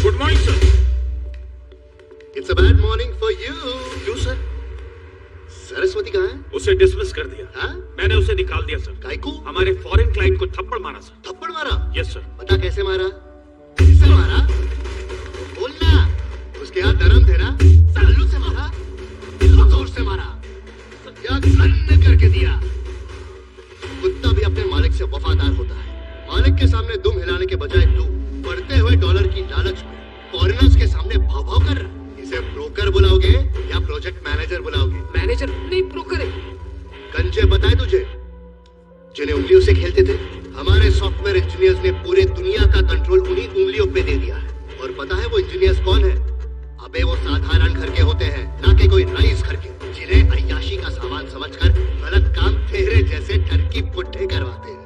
Good morning sir. It's a bad morning for you. क्यों sir? Saraswati कहाँ है? उसे डिसमिस कर दिया। हाँ? मैंने उसे निकाल दिया सर। काहे को? हमारे फॉरेन क्लाइंट को थप्पड़ मारा सर। थप्पड़ मारा? Yes sir. पता कैसे मारा? किससे मारा? बोलना। उसके हाथ नरम थे ना? सालू से मारा? कितना जोर से मारा? या गन्न करके दिया? कुत्ता भी अपने मालिक से वफादार होता है। मालिक के सामने दुम हिलाने के बजाय तू बढ़ते हुए डॉलर की लालच में फॉरेनर्स के सामने भाव भाव कर रहा। इसे ब्रोकर बुलाओगे या प्रोजेक्ट मैनेजर बुलाओगे? मैनेजर नहीं, ब्रोकर है। कंचे बताए तुझे जिन्हें उंगलियों से खेलते थे? हमारे सॉफ्टवेयर इंजीनियर्स ने पूरे दुनिया का कंट्रोल उन्हीं उंगलियों पे दे दिया है। और पता है वो इंजीनियर्स कौन है? अबे वो साधारण घर के होते हैं, ना कि कोई रईस घर के, जिन्हें अय्याशी का सामान समझकर गलत काम तेरे जैसे टर्की पुट्ठे करवाते हैं।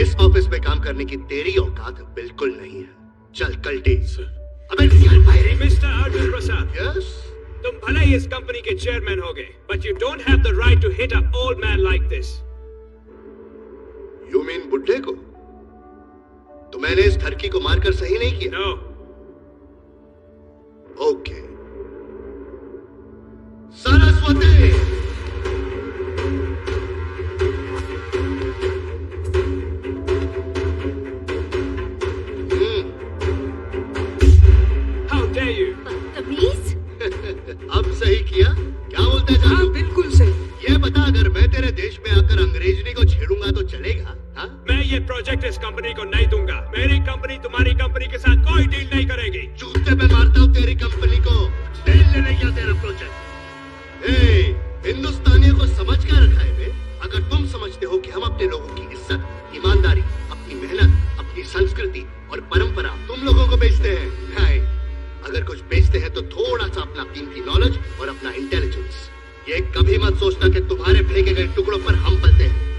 इस ऑफिस में काम करने की तेरी औकात बिल्कुल नहीं है। चल कल्टी। अबे निकल बाहर। मिस्टर अर्जुन प्रसाद, यस, तुम भले ही इस कंपनी के चेयरमैन हो गए, but you don't have the right to hit a old man like this. You mean बुड्ढे को? तो मैंने इस ठरकी को मारकर सही नहीं किया? No. Okay. Saraswati, how dare you. बदतमीज। अब सही किया? क्या बोलते हैं? हाँ, बिल्कुल सही। ये बता, अगर मैं तेरे देश में आकर अंग्रेजनी को छेड़ूंगा तो चलेगा? हाँ? मैं ये प्रोजेक्ट इस कंपनी को नहीं दूंगा। मेरी कंपनी तुम्हारी कंपनी के साथ कोई डील नहीं करेगी। जूते पे मारता हूँ तेरी कंपनी को। डील लेने क्या तेरा प्रोजेक्ट? हिंदुस्तानियों को समझ क्या रखा है बे? अगर तुम समझते हो कि हम अपने लोगों की इज्जत, ईमानदारी, अपनी मेहनत, अपनी संस्कृति और परंपरा तुम लोगों को बेचते हैं, नहीं। अगर कुछ बेचते हैं तो थोड़ा सा अपना कीमती नॉलेज और अपना इंटेलिजेंस। ये कभी मत सोचना कि तुम्हारे फेंके गए टुकड़ों पर हम पलते हैं।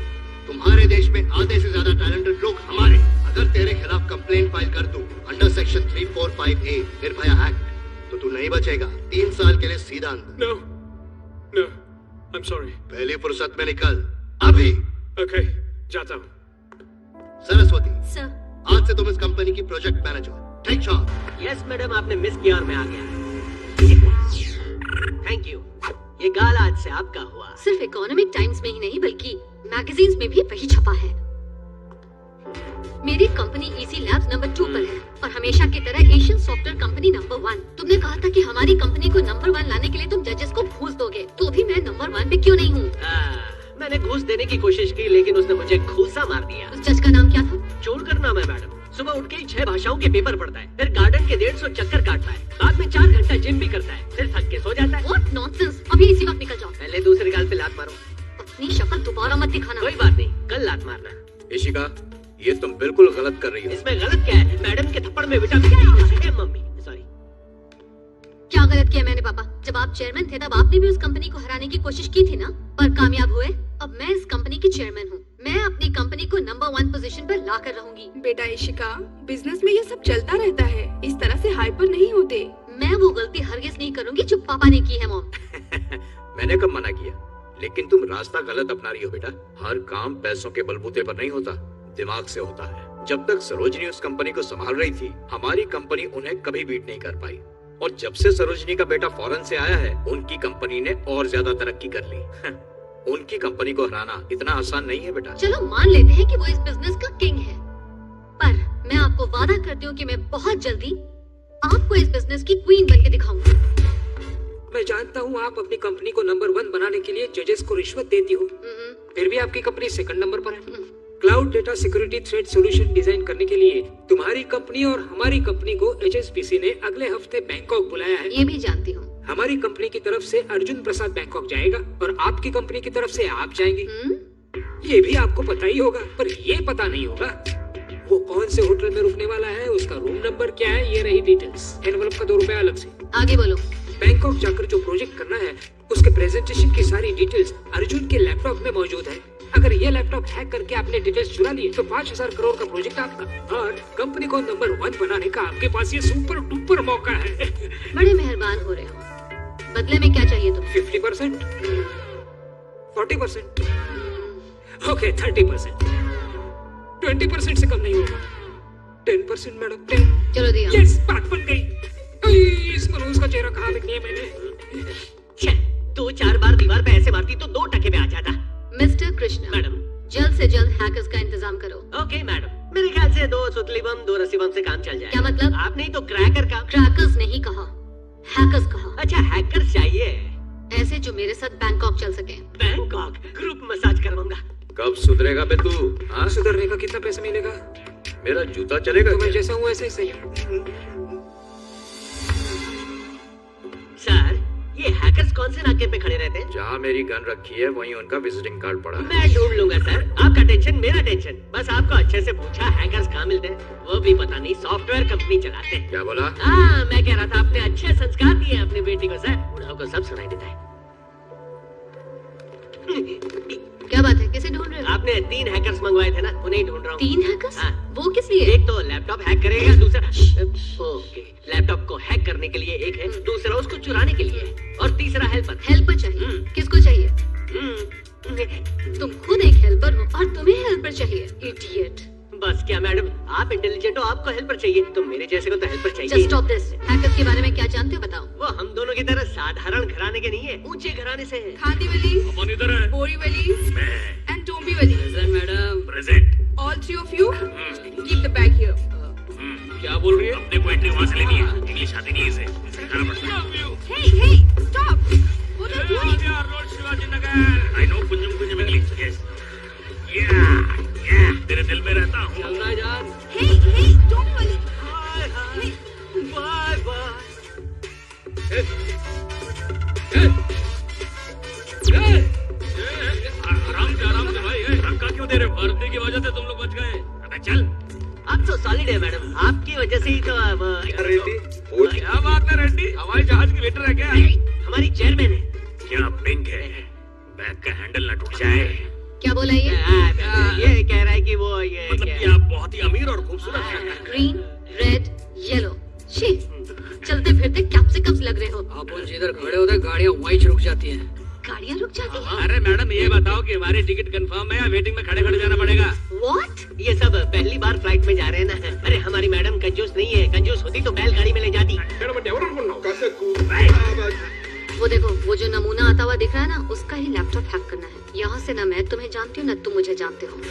तुम्हारे देश में आधे से ज्यादा टैलेंटेड लोग हमारे। अगर तेरे खिलाफ कंप्लेंट फाइल कर दूं under section 345A Nirbhaya act, तो तू नहीं बचेगा। 3 साल के लिए सीधा अंदर। No no, I am sorry. पहली फुर्सत में निकल अभी। ओके, जाता हूँ। सरस्वती, सर, आज से तुम इस कंपनी की project manager. Take charge. Yes madam, आपने मिस किया और मैं आ गया। Thank you. ये गाल आज से आपका हुआ। सिर्फ इकोनॉमिक टाइम्स में ही नहीं बल्कि मैगजीन्स में भी वही छपा है। मेरी कंपनी इजी लैब्स नंबर 2 पर है और हमेशा की तरह एशियन सॉफ्टवेयर कंपनी नंबर 1। तुमने कहा था कि हमारी कंपनी को नंबर 1 लाने के लिए तुम जजेस को घूस दोगे, तो भी मैं नंबर 1 पे क्यों नहीं हूँ? मैंने घूस देने की कोशिश की लेकिन उसने मुझे घूसा मार दिया। उस जज का नाम क्या था? छोड़कर नाम है मैडम। सुबह उठ के ही 6 भाषाओं के पेपर पढ़ता है, फिर गार्डन के 150 चक्कर काटता है, बाद में 4 घंटा जिम भी करता है, फिर थक के सो जाता है। What nonsense! अभी इसी वक्त निकल जाओ। पहले दूसरे गाल पे लात मारो। अपनी शक्ल दोबारा मत दिखाना। कोई बात नहीं, कल लात मारना। इशिका, ये तुम बिल्कुल गलत कर रही हो। इसमें गलत क्या है? मैडम के थप्पड़ में विटामिन है। Mummy sorry. क्या गलत किया मैंने पापा? जब आप चेयरमैन थे तब आपने भी उस कंपनी को हराने की कोशिश की थी ना, पर कामयाब हुए। अब मैं इस कंपनी की चेयरमैन हूँ। मैं अपनी कंपनी को नंबर 1 पोजीशन पर ला कर रहूंगी। बेटा इशिका, बिजनेस में ये सब चलता रहता है, इस तरह से हाइपर नहीं होते। मैं वो गलती हरगिज नहीं करूंगी जो पापा ने की है मॉम। मैंने कब मना किया? लेकिन तुम रास्ता गलत अपना रही हो बेटा। हर काम पैसों के बलबूते पर नहीं होता, दिमाग से होता है। जब तक सरोजनी उस कंपनी को संभाल रही थी, हमारी कंपनी उन्हें कभी बीट नहीं कर पाई। और जब से सरोजनी का बेटा फॉरेन से आया है, उनकी कंपनी ने और ज्यादा तरक्की कर ली। उनकी कंपनी को हराना इतना आसान नहीं है बेटा। चलो मान लेते हैं कि वो इस बिजनेस का किंग है, पर मैं आपको वादा करती हूँ कि मैं बहुत जल्दी आपको इस बिजनेस की क्वीन बनके दिखाऊंगी। मैं जानता हूँ आप अपनी कंपनी को नंबर 1 बनाने के लिए जजेस को रिश्वत देती हो, फिर भी आपकी कंपनी सेकंड नंबर पर है। Cloud data security threat solution design करने के लिए तुम्हारी कंपनी और हमारी कंपनी को HSBC ने अगले हफ्ते बैंकॉक बुलाया है। ये भी जानती हूँ। हमारी कंपनी की तरफ से अर्जुन प्रसाद बैंकॉक जाएगा और आपकी कंपनी की तरफ से आप जाएंगे। ये भी आपको पता ही होगा, पर ये पता नहीं होगा वो कौन से होटल में रुकने वाला है, उसका रूम नंबर क्या है। ये रही डिटेल्स। एनवलप का 2 रुपया अलग से। आगे बोलो। बैंकॉक जाकर जो प्रोजेक्ट करना है उसके प्रेजेंटेशन की सारी डिटेल्स अर्जुन के लैपटॉप में मौजूद है। अगर ये लैपटॉप हैक करके आपने डिटेल्स चुरा लिए तो 5000 करोड़ का प्रोजेक्ट आपका और कंपनी को नंबर 1 बनाने का आपके पास ये सुपर डुपर मौका है। बड़े मेहरबान हो रहे हो। बदले में क्या चाहिए तुम? 50%, 40%, ओके 30%, 20% से कम नहीं होगा। 10% मैडम। 10। चलो दिया। यस, बात मतलब? आपने ही तो क्रैकर का। क्रैकर्स नहीं कहा, हैकर्स कहा। अच्छा हैकर्स चाहिए। ऐसे जो मेरे साथ बैंकॉक चल सके। बैंकॉक ग्रुप मसाज करवाऊंगा। कब सुधरेगा बे तू? हाँ, सुधरने का कितना पैसा मिलेगा? मेरा जूता चलेगा तो मैं क्या? जैसा हूँ वैसे ही सही। सर ये हैकर्स कौन से नाके पे खड़े रहते हैं? जहाँ मेरी गन रखी है वहीं उनका विजिटिंग कार्ड पड़ा है। मैं ढूंढ लूंगा सर, आपका टेंशन मेरा टेंशन। बस आपको अच्छे से पूछा हैकर्स कहाँ मिलते हैं, वो भी पता नहीं, सॉफ्टवेयर कंपनी चलाते हैं। क्या बोला? हाँ मैं कह रहा था आपने अच्छे संस्कार दिए हैं अपनी बेटी को सर, बूढ़ों को सब सुनाई देता है। क्या बात है, किसे ढूंढ रहे हो? आपने 3 हैकर्स मंगवाए थे ना, उन्हें ही ढूंढ रहा हूँ। 3 हैकर्स? हाँ। वो किस लिए? एक तो लैपटॉप हैक करेगा, दूसरा ओके लैपटॉप को हैक करने के लिए एक है, दूसरा उसको चुराने के लिए है, और तीसरा हेल्पर। हेल्पर चाहिए? किसको चाहिए? तुम खुद एक हेल्पर हो और तुम्हें हेल्पर चाहिए? इडियट। बस क्या मैडम, आप इंटेलिजेंट हो, आपको हेल्पर चाहिए, तो मेरे जैसे को तो हेल्पर चाहिए। Just stop this. हैकर्स के बारे में क्या जानते हो बताओ? वो हम दोनों की तरह साधारण घराने के नहीं है, ऊंचे घराने से है। खादी वाली, कौन इधर है? बोरी वाली and टोम्बी वाली. Madam present. All 3 of you, keep the bag here. क्या बोल रही है? अपने को एंट्री वहाँ से लेनी है, इंग्लिश आती नहीं है इसे, सिखाना पड़ता है। Hey, hey, stop! What are you doing? I know कुंजम इंग्लिश, yes. Yeah, तेरे दिल में रहता हूँ। चल रहा है जान। Hey, hey, टोम्बी वाली. Bye bye. आराम से भाई, धक्का क्यों दे रहे हो? वर्दी की वजह से तुम लोग बच गए। अबे चल। आप तो सॉलिड है मैडम, आपकी वजह से ही तो रेड्डी, पूछ। क्या बात है रेड्डी? हवाई जहाज की वेटर है क्या? हमारी चेयरमैन है। क्या पिंक है? बैग का हैंडल ना टूट जाए। क्या बोला ये? ये कह रहा है कि वो ये मतलब क्या- कि आप बहुत ही अमीर और खूबसूरत हैं। Green, red, yellow. शी, चलते फिरते कैप्सिकम्स लग रहे हो। आप जिधर खड़े होते गाड़ियाँ वहीं रुक जाती हैं। गाड़ियाँ रुक जाती हैं? अरे मैडम ये बताओ कि हमारी टिकट कंफर्म है या वेटिंग में खड़े खड़े जाना पड़ेगा? What? ये सब पहली बार फ्लाइट में जा रहे हैं ना। अरे हमारी मैडम कंजूस नहीं है, कंजूस होती तो बैलगाड़ी में ले जाती। वो देखो, वो जो नमूना आता हुआ दिख रहा है ना, उसका ही लैपटॉप हैक करना है। यहाँ से ना मैं तुम्हें जानती हूँ ना तुम मुझे जानते हो।